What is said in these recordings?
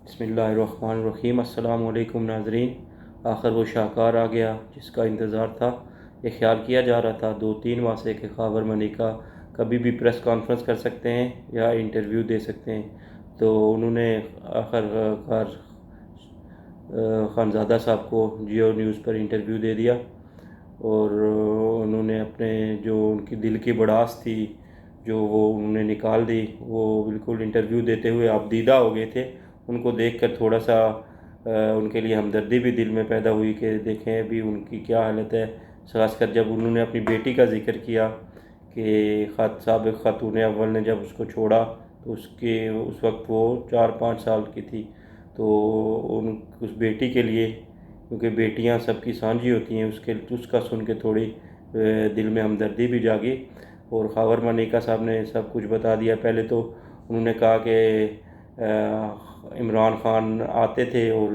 بسم اللہ الرحمن الرحیم۔ السلام علیکم ناظرین۔ آخر وہ شاہکار آ گیا جس کا انتظار تھا۔ یہ خیال کیا جا رہا تھا 2-3 ماہ سے کہ خاور ملیکا کبھی بھی پریس کانفرنس کر سکتے ہیں یا انٹرویو دے سکتے ہیں، تو انہوں نے آخر کار خانزادہ صاحب کو جیو نیوز پر انٹرویو دے دیا، اور انہوں نے اپنے جو ان کی دل کی بڑاس تھی جو وہ انہوں نے نکال دی۔ وہ بالکل انٹرویو دیتے ہوئے آپ دیدہ ہو گئے تھے۔ ان کو دیکھ کر تھوڑا سا ان کے لیے ہمدردی بھی دل میں پیدا ہوئی کہ دیکھیں ابھی ان کی کیا حالت ہے، خاص کر جب انہوں نے اپنی بیٹی کا ذکر کیا کہ سابق خاتون اول نے جب اس کو چھوڑا تو اس وقت وہ 4-5 سال کی تھی، تو اس بیٹی کے لیے، کیونکہ بیٹیاں سب کی سانجھی ہوتی ہیں، اس کا سن کے تھوڑی دل میں ہمدردی بھی جاگی، اور خاور ملیکا صاحب نے سب کچھ بتا دیا۔ پہلے تو انہوں نے کہا کہ عمران خان آتے تھے اور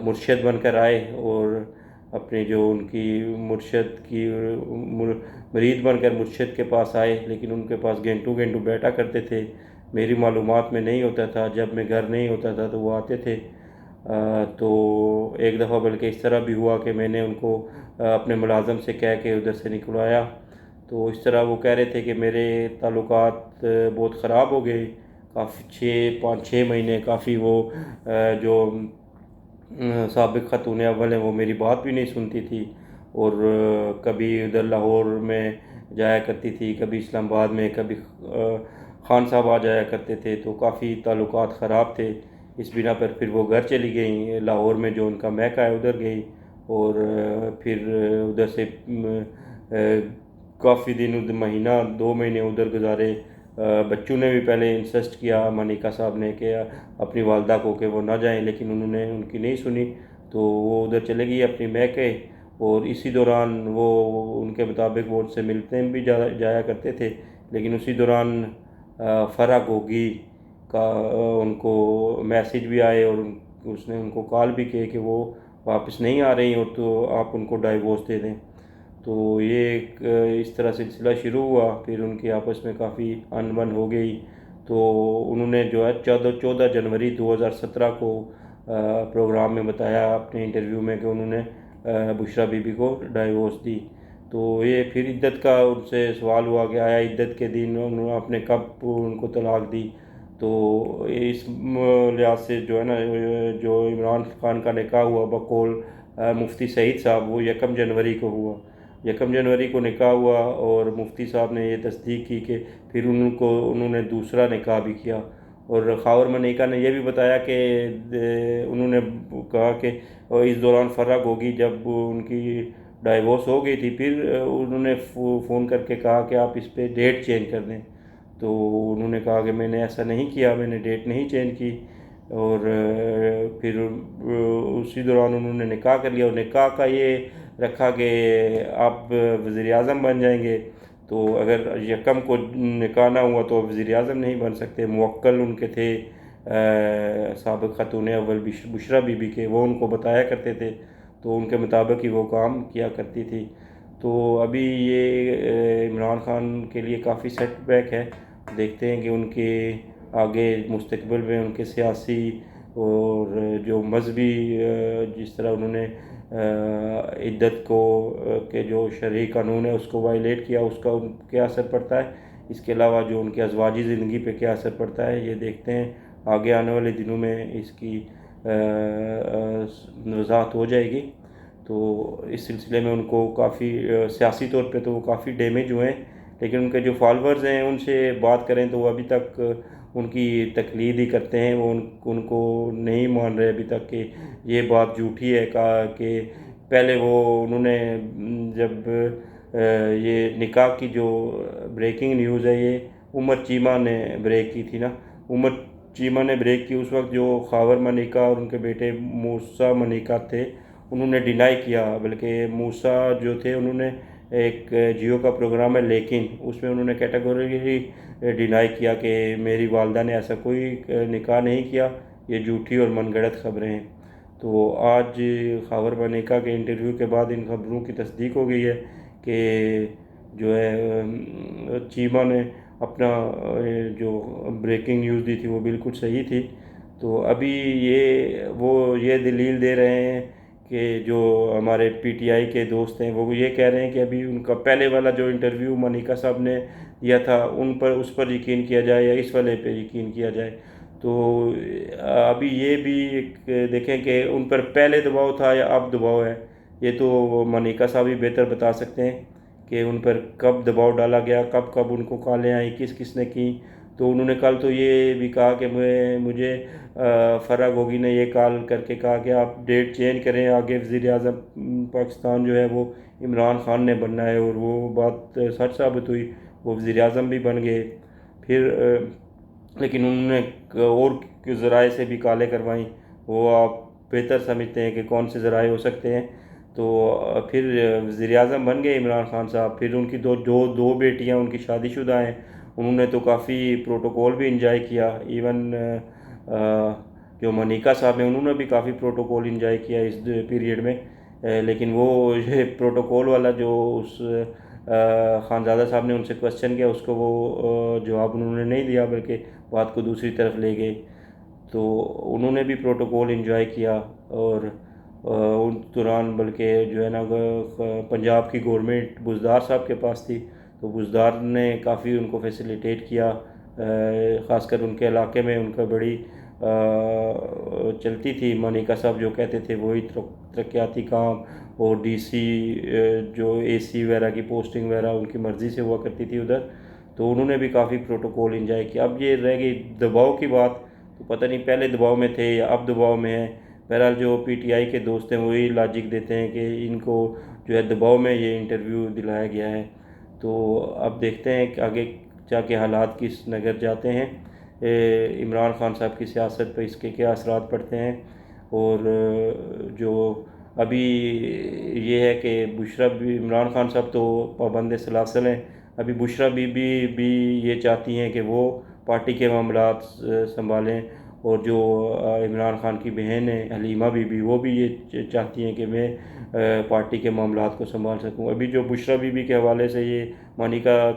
مرشد بن کر آئے، اور اپنے جو ان کی مرشد کی مرید بن کر مرشد کے پاس آئے، لیکن ان کے پاس گھنٹوں گھنٹوں بیٹھا کرتے تھے، میری معلومات میں نہیں ہوتا تھا، جب میں گھر نہیں ہوتا تھا تو وہ آتے تھے۔ تو ایک دفعہ بلکہ اس طرح بھی ہوا کہ میں نے ان کو اپنے ملازم سے کہہ کے ادھر سے نکلوایا، تو اس طرح وہ کہہ رہے تھے کہ میرے تعلقات بہت خراب ہو گئے، کافی 5-6 مہینے کافی وہ جو سابق خاتون اول ہیں وہ میری بات بھی نہیں سنتی تھی، اور کبھی ادھر لاہور میں جایا کرتی تھی، کبھی اسلام آباد میں، کبھی خان صاحب آ جایا کرتے تھے، تو کافی تعلقات خراب تھے۔ اس بنا پر پھر وہ گھر چلی گئیں، لاہور میں جو ان کا محکہ ہے ادھر گئیں، اور پھر ادھر سے کافی دن، مہینہ 2 مہینے ادھر گزارے۔ بچوں نے بھی پہلے انسسٹ کیا ملیکا صاحب نے کہ اپنی والدہ کو کہ وہ نہ جائیں، لیکن انہوں نے ان کی نہیں سنی، تو وہ ادھر چلے گئی اپنی محکے، اور اسی دوران وہ ان کے مطابق وہ ان سے ملتے بھی جایا کرتے تھے، لیکن اسی دوران فرح گوگی کا ان کو میسیج بھی آئے، اور اس نے ان کو کال بھی کی کہ وہ واپس نہیں آ رہی، اور تو آپ ان کو ڈائیورس دے دیں۔ تو یہ ایک اس طرح سلسلہ شروع ہوا، پھر ان کی آپس میں کافی ان بن ہو گئی، تو انہوں نے جو ہے 14 جنوری 2017 کو پروگرام میں بتایا اپنے انٹرویو میں کہ انہوں نے بشریٰ بی بی کو ڈائیورس دی۔ تو یہ پھر عدت کا ان سے سوال ہوا کہ آیا عدت کے دن انہوں نے اپنے کب ان کو طلاق دی، تو اس لحاظ سے جو ہے نا جو عمران خان کا نکاح ہوا بقول مفتی سعید صاحب، وہ 1 جنوری کو ہوا، 1 جنوری کو نکاح ہوا، اور مفتی صاحب نے یہ تصدیق کی کہ پھر انہوں نے دوسرا نکاح بھی کیا۔ اور خاور ملیکا نے یہ بھی بتایا کہ انہوں نے کہا کہ اس دوران فرح گوگی جب ان کی ڈائیورس ہو گئی تھی، پھر انہوں نے فون کر کے کہا کہ آپ اس پہ ڈیٹ چینج کر دیں، تو انہوں نے کہا کہ میں نے ایسا نہیں کیا، میں نے ڈیٹ نہیں چینج کی، اور پھر اسی دوران انہوں نے نکاح کر لیا، اور نکاح کا یہ رکھا کہ آپ وزیر اعظم بن جائیں گے، تو اگر 1 کو نکاح نہ ہوا تو وزیر اعظم نہیں بن سکتے۔ موکل ان کے تھے سابق خاتون اول بشریٰ بی بی کے، وہ ان کو بتایا کرتے تھے، تو ان کے مطابق ہی وہ کام کیا کرتی تھی۔ تو ابھی یہ عمران خان کے لیے کافی سیٹ بیک ہے، دیکھتے ہیں کہ ان کے آگے مستقبل میں ان کے سیاسی اور جو مذہبی جس طرح انہوں نے عدت کو کہ جو شرعی قانون ہے اس کو وائلیٹ کیا، اس کا ان کیا اثر پڑتا ہے، اس کے علاوہ جو ان کے ازواجی زندگی پہ کیا اثر پڑتا ہے، یہ دیکھتے ہیں آگے آنے والے دنوں میں اس کی وضاحت ہو جائے گی۔ تو اس سلسلے میں ان کو کافی سیاسی طور پہ تو وہ کافی ڈیمیج ہوئے ہیں، لیکن ان کے جو فالورز ہیں ان سے بات کریں تو وہ ابھی تک ان کی تقلید ہی کرتے ہیں، وہ ان کو نہیں مان رہے ابھی تک کہ یہ بات جھوٹی ہے، کہا کہ پہلے انہوں نے جب یہ نکاح کی جو بریکنگ نیوز ہے یہ عمر چیمہ نے بریک کی تھی نا، عمر چیمہ نے بریک کی، اس وقت جو خاور ملیکا اور ان کے بیٹے موسیٰ ملیکا تھے انہوں نے ڈینائی کیا، بلکہ موسیٰ جو تھے انہوں نے ایک جیو کا پروگرام ہے لیکن اس میں انہوں نے کیٹیگوریکلی ڈینائی کیا کہ میری والدہ نے ایسا کوئی نکاح نہیں کیا، یہ جھوٹی اور من گھڑت خبریں ہیں۔ تو آج خاور ملیکا کے انٹرویو کے بعد ان خبروں کی تصدیق ہو گئی ہے کہ جو ہے چیمہ نے اپنا جو بریکنگ نیوز دی تھی وہ بالکل صحیح تھی، تو ابھی یہ دلیل دے رہے ہیں کہ جو ہمارے پی ٹی آئی کے دوست ہیں وہ یہ کہہ رہے ہیں کہ ابھی ان کا پہلے والا جو انٹرویو منیکا صاحب نے دیا تھا اس پر یقین کیا جائے یا اس والے پہ یقین کیا جائے. تو ابھی یہ بھی ایک دیکھیں کہ ان پر پہلے دباؤ تھا یا اب دباؤ ہے. یہ تو منیکا صاحب ہی بہتر بتا سکتے ہیں کہ ان پر کب دباؤ ڈالا گیا, کب ان کو کالیں آئیں, کس نے کی. تو انہوں نے کل تو یہ بھی کہا کہ مجھے فرح گوگی نے یہ کال کر کے کہا کہ آپ ڈیٹ چینج کریں, آگے وزیر اعظم پاکستان جو ہے وہ عمران خان نے بننا ہے. اور وہ بات سچ ثابت ہوئی, وہ وزیر اعظم بھی بن گئے. پھر لیکن انہوں نے اور ذرائع سے بھی کالیں کروائیں. وہ آپ بہتر سمجھتے ہیں کہ کون سے ذرائع ہو سکتے ہیں. تو پھر وزیر اعظم بن گئے عمران خان صاحب. پھر ان کی دو بیٹیاں ان کی شادی شدہ ہیں. انہوں نے تو کافی پروٹوکول بھی انجوائے کیا. ایون جو منیکا صاحب ہیں انہوں نے بھی کافی پروٹوکول انجوائے کیا اس پیریڈ میں. لیکن وہ یہ پروٹوکول والا جو اس خانزادہ صاحب نے ان سے کوشچن کیا, اس کو وہ جواب انہوں نے نہیں دیا, بلکہ بات کو دوسری طرف لے گئے. تو انہوں نے بھی پروٹوکول انجوائے کیا. اور ان دوران بلکہ جو ہے نا پنجاب کی گورنمنٹ بزدار صاحب کے پاس تھی, تو بزدار نے کافی ان کو فیسیلیٹیٹ کیا. خاص کر ان کے علاقے میں ان کا بڑی چلتی تھی. منیکا صاحب جو کہتے تھے وہی ترقیاتی کام, اور ڈی سی جو اے سی وغیرہ کی پوسٹنگ وغیرہ ان کی مرضی سے ہوا کرتی تھی ادھر. تو انہوں نے بھی کافی پروٹوکول انجوائے کیا. اب یہ رہ گئی دباؤ کی بات, تو پتہ نہیں پہلے دباؤ میں تھے یا اب دباؤ میں ہیں. بہرحال جو پی ٹی آئی کے دوست ہیں وہی لاجک دیتے ہیں کہ ان کو جو ہے دباؤ میں یہ انٹرویو دلایا گیا ہے. تو اب دیکھتے ہیں کہ آگے جا کے حالات کس نگر جاتے ہیں, عمران خان صاحب کی سیاست پہ اس کے کیا اثرات پڑتے ہیں. اور جو ابھی یہ ہے کہ بشریٰ بھی, عمران خان صاحب تو پابند سلاسل ہیں. ابھی بشریٰ بھی یہ چاہتی ہیں کہ وہ پارٹی کے معاملات سنبھالیں. اور جو عمران خان کی بہن ہے حلیمہ بی وہ بھی یہ چاہتی ہیں کہ میں پارٹی کے معاملات کو سنبھال سکوں. ابھی جو بشریٰ بی کے حوالے سے یہ منیکا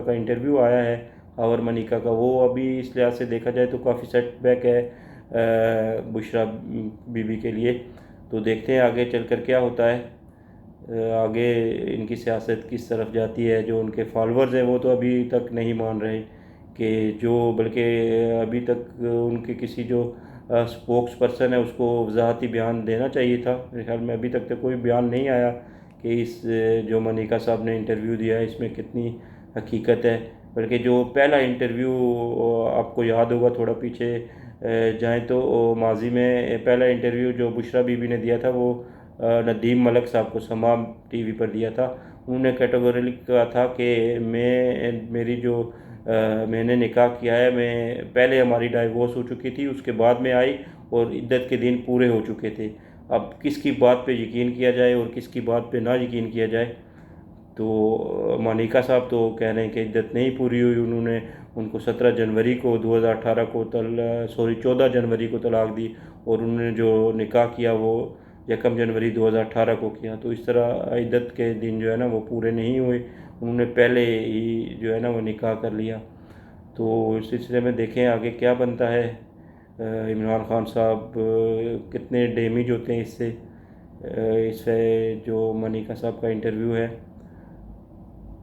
کا انٹرویو آیا ہے, اور منیکا کا, وہ ابھی اس لحاظ سے دیکھا جائے تو کافی سیٹ بیک ہے بشریٰ بی کے لیے. تو دیکھتے ہیں آگے چل کر کیا ہوتا ہے, آگے ان کی سیاست کس طرف جاتی ہے. جو ان کے فالورز ہیں وہ تو ابھی تک نہیں مان رہے کہ بلکہ ابھی تک ان کے کسی جو اسپوکس پرسن ہے اس کو وضاحتی بیان دینا چاہیے تھا. میرے خیال میں ابھی تک تو کوئی بیان نہیں آیا کہ اس جو منیکا صاحب نے انٹرویو دیا ہے اس میں کتنی حقیقت ہے. بلکہ جو پہلا انٹرویو آپ کو یاد ہوگا, تھوڑا پیچھے جائیں تو ماضی میں پہلا انٹرویو جو بشریٰ بی نے دیا تھا وہ ندیم ملک صاحب کو سما ٹی وی پر دیا تھا. انہوں نے کیٹیگوریکلی کہا تھا کہ میں نے نکاح کیا ہے, میں پہلے ہماری ڈائیورس ہو چکی تھی, اس کے بعد میں آئی اور عدت کے دن پورے ہو چکے تھے. اب کس کی بات پہ یقین کیا جائے اور کس کی بات پہ نہ یقین کیا جائے. تو منیکا صاحب تو کہہ رہے ہیں کہ عدت نہیں پوری ہوئی. انہوں نے ان کو 17 جنوری کو 2018 کو 14 جنوری کو طلاق دی, اور انہوں نے جو نکاح کیا وہ 1 جنوری 2018 کو کیا. تو اس طرح عدت کے دن جو ہے نا وہ پورے نہیں ہوئے, انہوں نے پہلے ہی جو ہے نا وہ نکاح کر لیا. تو اس سلسلے میں دیکھیں آگے کیا بنتا ہے. عمران خان صاحب کتنے ڈیمیج ہوتے ہیں اس سے جو منیکا صاحب کا انٹرویو ہے.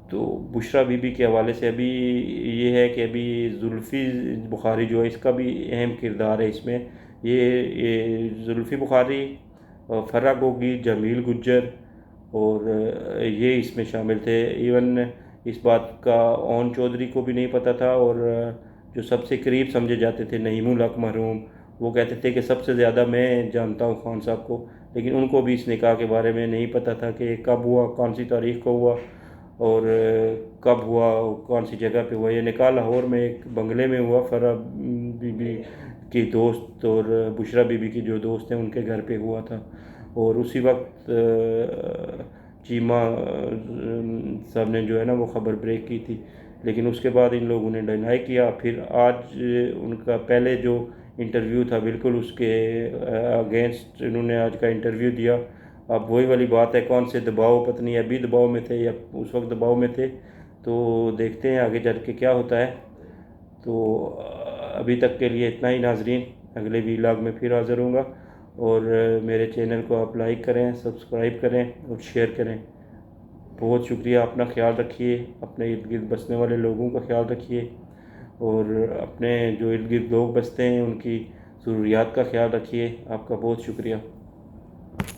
تو بشریٰ بی کے حوالے سے ابھی یہ ہے کہ ابھی زلفی بخاری جو ہے اس کا بھی اہم کردار ہے اس میں. یہ زلفی بخاری, فرح گوگی, جمیل گجر اور یہ اس میں شامل تھے. ایون اس بات کا اون چودھری کو بھی نہیں پتہ تھا, اور جو سب سے قریب سمجھے جاتے تھے نعیم الحق مرحوم, وہ کہتے تھے کہ سب سے زیادہ میں جانتا ہوں خان صاحب کو. لیکن ان کو بھی اس نکاح کے بارے میں نہیں پتہ تھا کہ کب ہوا, کون سی تاریخ کو ہوا, اور کب ہوا, کون سی جگہ پہ ہوا. یہ نکاح لاہور میں ایک بنگلے میں ہوا. فرح بی کی دوست اور بشریٰ بی کی جو دوست ہیں ان کے گھر پہ ہوا تھا. اور اسی وقت چیمہ صاحب نے جو ہے نا وہ خبر بریک کی تھی, لیکن اس کے بعد ان لوگوں نے ڈینائی کیا. پھر آج ان کا پہلے جو انٹرویو تھا بالکل اس کے اگینسٹ انہوں نے آج کا انٹرویو دیا. اب وہی والی بات ہے, کون سے دباؤ, پتہ نہیں ابھی دباؤ میں تھے یا اس وقت دباؤ میں تھے. تو دیکھتے ہیں آگے چل کے کیا ہوتا ہے. تو ابھی تک کے لیے اتنا ہی ناظرین، اگلے ویلاگ میں پھر حاضر ہوں گا، اور میرے چینل کو آپ لائک کریں، سبسکرائب کریں اور شیئر کریں۔ بہت شکریہ، اپنا خیال رکھیے، اپنے ارد گرد بسنے والے لوگوں کا خیال رکھیے، اور اپنے جو ارد گرد لوگ بستے ہیں ان کی ضروریات کا خیال رکھیے۔ آپ کا بہت شکریہ۔